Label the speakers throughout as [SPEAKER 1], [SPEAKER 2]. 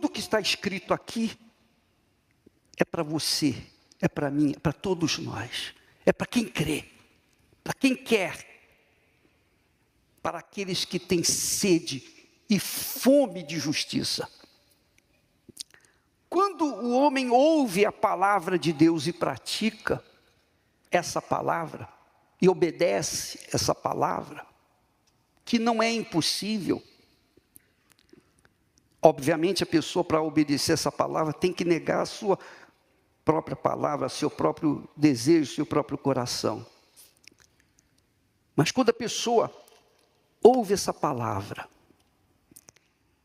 [SPEAKER 1] tudo que está escrito aqui é para você, é para mim, é para todos nós. É para quem crê, para quem quer, para aqueles que têm sede e fome de justiça. Quando o homem ouve a palavra de Deus e pratica essa palavra, e obedece essa palavra, que não é impossível. Obviamente a pessoa, para obedecer essa palavra, tem que negar a sua própria palavra, seu próprio desejo, seu próprio coração. Mas quando a pessoa ouve essa palavra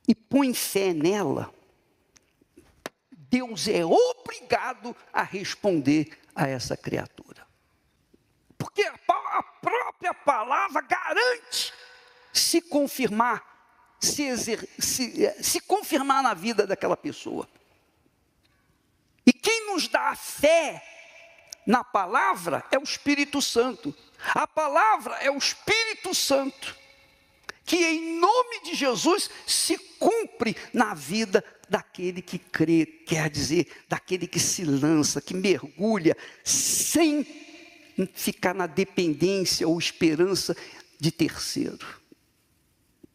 [SPEAKER 1] e põe fé nela, Deus é obrigado a responder a essa criatura. Porque a própria palavra garante se confirmar, se confirmar na vida daquela pessoa. E quem nos dá a fé na palavra é o Espírito Santo. A palavra é o Espírito Santo, que em nome de Jesus se cumpre na vida daquele que crê, quer dizer, daquele que se lança, que mergulha, sem ficar na dependência ou esperança de terceiro.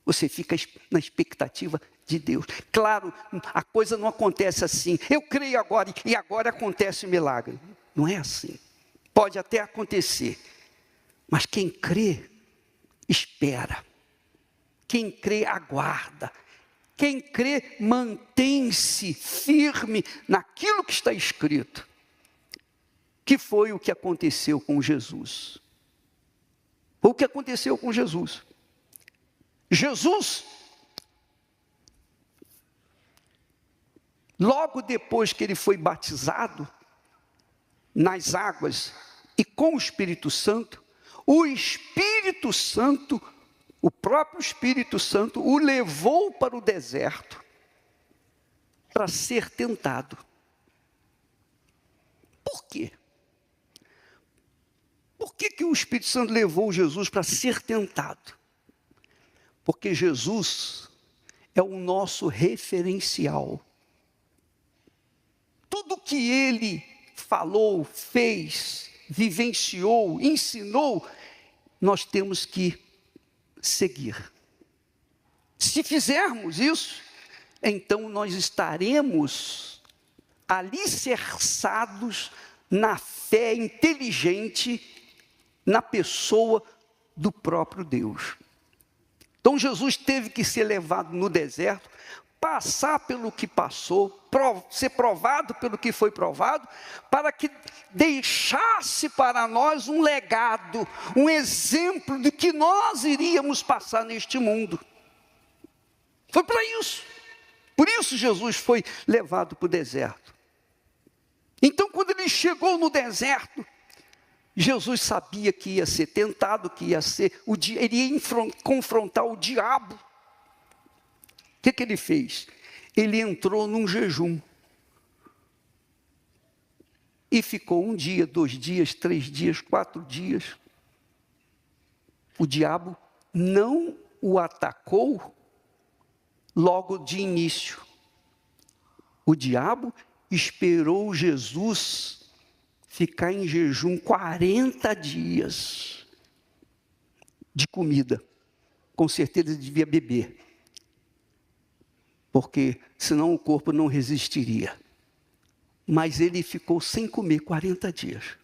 [SPEAKER 1] Você fica na expectativa de Deus. Claro, a coisa não acontece assim. Eu creio agora e agora acontece o milagre. Não é assim. Pode até acontecer. Mas quem crê, espera. Quem crê, aguarda. Quem crê, mantém-se firme naquilo que está escrito. Que foi o que aconteceu com Jesus. O que aconteceu com Jesus. Jesus, logo depois que ele foi batizado nas águas e com o Espírito Santo, o próprio Espírito Santo o levou para o deserto para ser tentado. Por quê? Por que o Espírito Santo levou Jesus para ser tentado? Porque Jesus é o nosso referencial. Tudo que ele falou, fez, vivenciou, ensinou, nós temos que seguir. Se fizermos isso, então nós estaremos alicerçados na fé inteligente na pessoa do próprio Deus. Então Jesus teve que ser levado no deserto, passar pelo que passou, ser provado pelo que foi provado, para que deixasse para nós um legado, um exemplo de que nós iríamos passar neste mundo. Foi para isso. Por isso Jesus foi levado para o deserto. Então quando ele chegou no deserto, Jesus sabia que ia ser tentado, que ele ia confrontar o diabo. O que ele fez? Ele entrou num jejum. E ficou 1 dia, 2 dias, 3 dias, 4 dias. O diabo não o atacou logo de início. O diabo esperou Jesus ficar em jejum 40 dias de comida. Com certeza ele devia beber, porque senão o corpo não resistiria. Mas ele ficou sem comer 40 dias.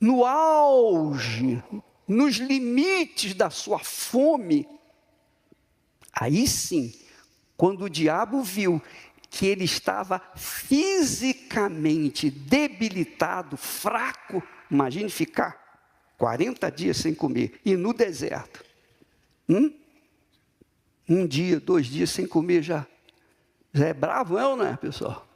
[SPEAKER 1] No auge, nos limites da sua fome, aí sim, quando o diabo viu que ele estava fisicamente debilitado, fraco, imagine ficar 40 dias sem comer, e no deserto. 1 dia, 2 dias sem comer já é bravo, não é, pessoal?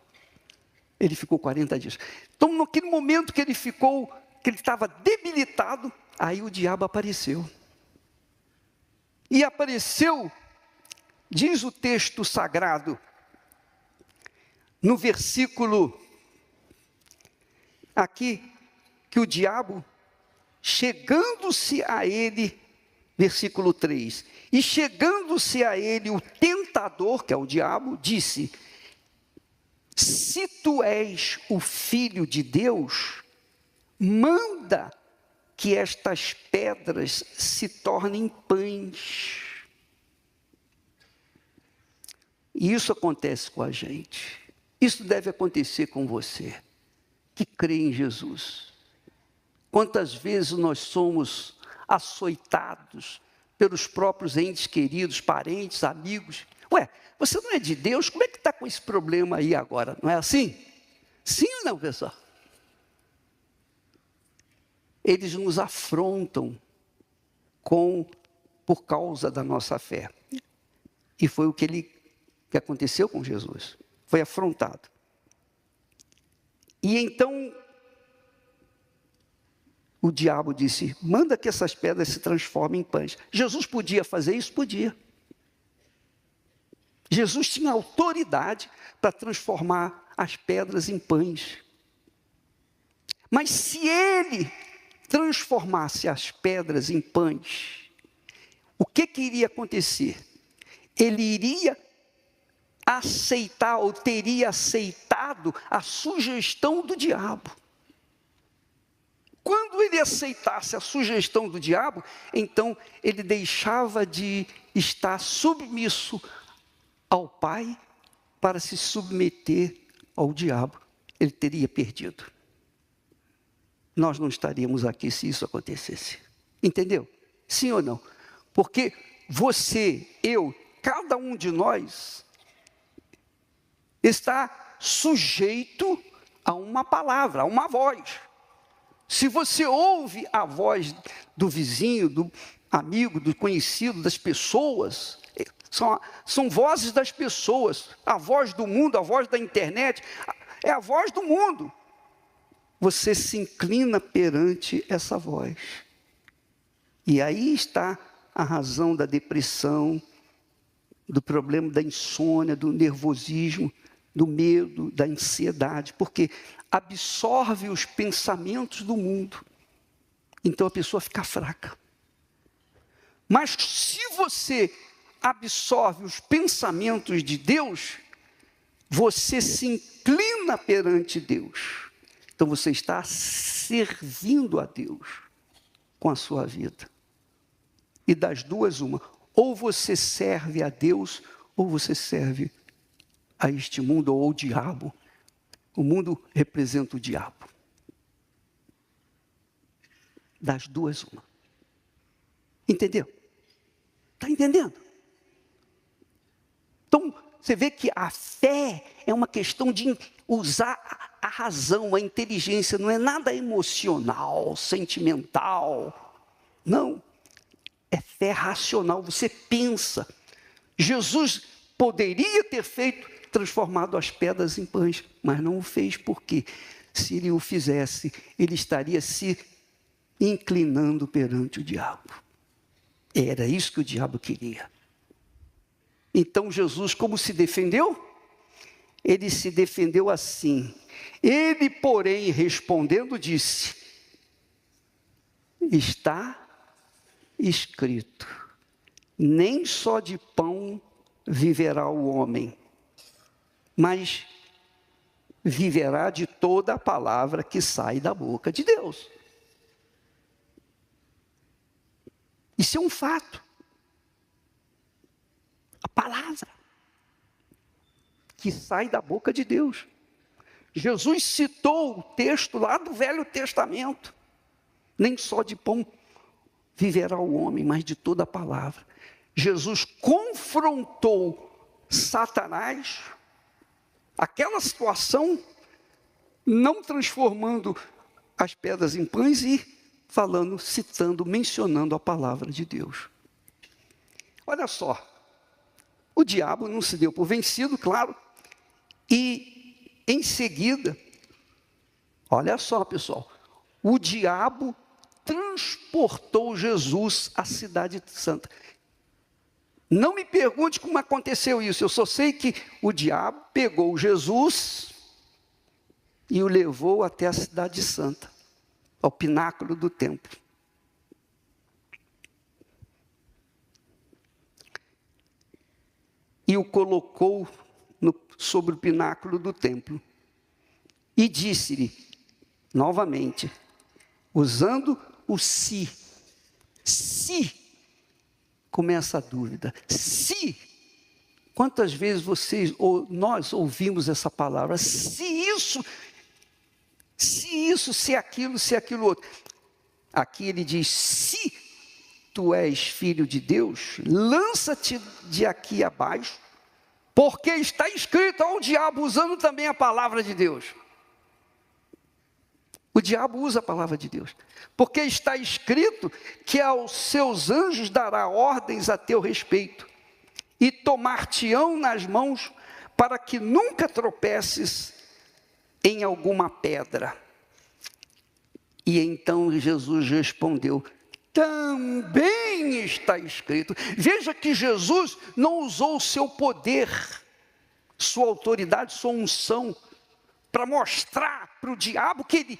[SPEAKER 1] Ele ficou 40 dias. Então, naquele momento que ele estava debilitado, aí o diabo apareceu. E apareceu, diz o texto sagrado, no versículo aqui, que o diabo, chegando-se a ele, versículo 3, e chegando-se a ele o tentador, que é o diabo, disse: se tu és o Filho de Deus, manda que estas pedras se tornem pães. E isso acontece com a gente. Isso deve acontecer com você, que crê em Jesus. Quantas vezes nós somos açoitados pelos próprios entes queridos, parentes, amigos. Ué, você não é de Deus? Como é que está com esse problema aí agora? Não é assim? Sim ou não, pessoal? Eles nos afrontam por causa da nossa fé. E foi o que aconteceu com Jesus. Foi afrontado. E então, o diabo disse, manda que essas pedras se transformem em pães. Jesus podia fazer isso? Podia. Jesus tinha autoridade para transformar as pedras em pães. Mas se ele transformasse as pedras em pães, o que iria acontecer? Ele iria aceitar ou teria aceitado a sugestão do diabo. Quando ele aceitasse a sugestão do diabo, então ele deixava de estar submisso ao Pai para se submeter ao diabo. Ele teria perdido. Nós não estaríamos aqui se isso acontecesse. Entendeu? Sim ou não? Porque você, eu, cada um de nós está sujeito a uma palavra, a uma voz. Se você ouve a voz do vizinho, do amigo, do conhecido, das pessoas, são vozes das pessoas, a voz do mundo, a voz da internet, é a voz do mundo. Você se inclina perante essa voz. E aí está a razão da depressão, do problema da insônia, do nervosismo, do medo, da ansiedade, porque absorve os pensamentos do mundo. Então a pessoa fica fraca. Mas se você absorve os pensamentos de Deus, você se inclina perante Deus. Então você está servindo a Deus com a sua vida. E das duas, uma. Ou você serve a Deus, ou você serve a este mundo ou ao diabo. O mundo representa o diabo. Das duas, uma. Entendeu? Está entendendo? Então, você vê que a fé é uma questão de usar a razão, a inteligência, não é nada emocional, sentimental. Não, é fé racional, você pensa. Jesus poderia ter transformado as pedras em pães, mas não o fez, porque se ele o fizesse, ele estaria se inclinando perante o diabo. Era isso que o diabo queria. Então Jesus, como se defendeu? Ele se defendeu assim. Ele, porém, respondendo, disse, está escrito, nem só de pão viverá o homem, mas viverá de toda a palavra que sai da boca de Deus. Isso é um fato. A palavra que sai da boca de Deus. Jesus citou o texto lá do Velho Testamento. Nem só de pão viverá o homem, mas de toda a palavra. Jesus confrontou Satanás, aquela situação, não transformando as pedras em pães e falando, citando, mencionando a palavra de Deus. Olha só, o diabo não se deu por vencido, claro, e em seguida, olha só, pessoal, o diabo transportou Jesus à cidade santa. Não me pergunte como aconteceu isso, eu só sei que o diabo pegou Jesus e o levou até a cidade santa, ao pináculo do templo. E o colocou sobre o pináculo do templo. E disse-lhe, novamente, usando o se. Se, começa a dúvida. Se, quantas vezes vocês ou nós ouvimos essa palavra? Se isso, se aquilo outro. Aqui ele diz, se tu és filho de Deus, lança-te de aqui abaixo, porque está escrito ao diabo, usando também a palavra de Deus. O diabo usa a palavra de Deus, porque está escrito que aos seus anjos dará ordens a teu respeito, e tomar-te-ão nas mãos, para que nunca tropeces em alguma pedra. E então Jesus respondeu, também está escrito. Veja que Jesus não usou o seu poder, sua autoridade, sua unção, para mostrar para o diabo que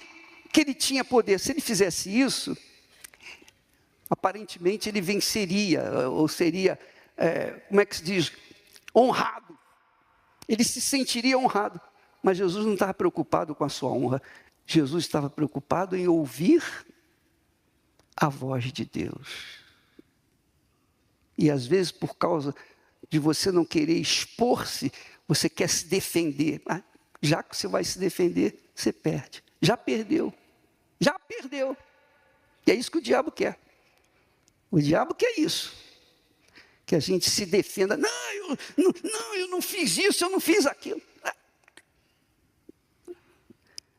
[SPEAKER 1] ele tinha poder. Se ele fizesse isso, aparentemente ele venceria, ou seria, como é que se diz, honrado. Ele se sentiria honrado, mas Jesus não estava preocupado com a sua honra. Jesus estava preocupado em ouvir a voz de Deus. E às vezes, por causa de você não querer expor-se, você quer se defender. Já que você vai se defender, você perde. Já perdeu. Já perdeu. E é isso que o diabo quer. O diabo quer isso. Que a gente se defenda. Não, eu não fiz isso, eu não fiz aquilo.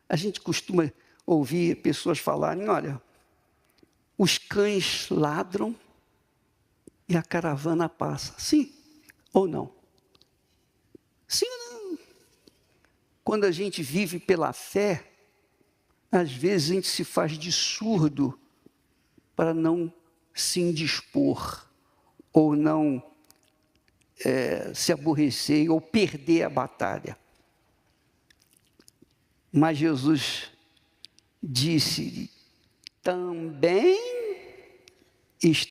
[SPEAKER 1] A gente costuma ouvir pessoas falarem, olha, os cães ladram e a caravana passa. Sim ou não? Sim ou não? Quando a gente vive pela fé, às vezes a gente se faz de surdo para não se indispor, ou não se aborrecer, ou perder a batalha. Mas Jesus disse, também está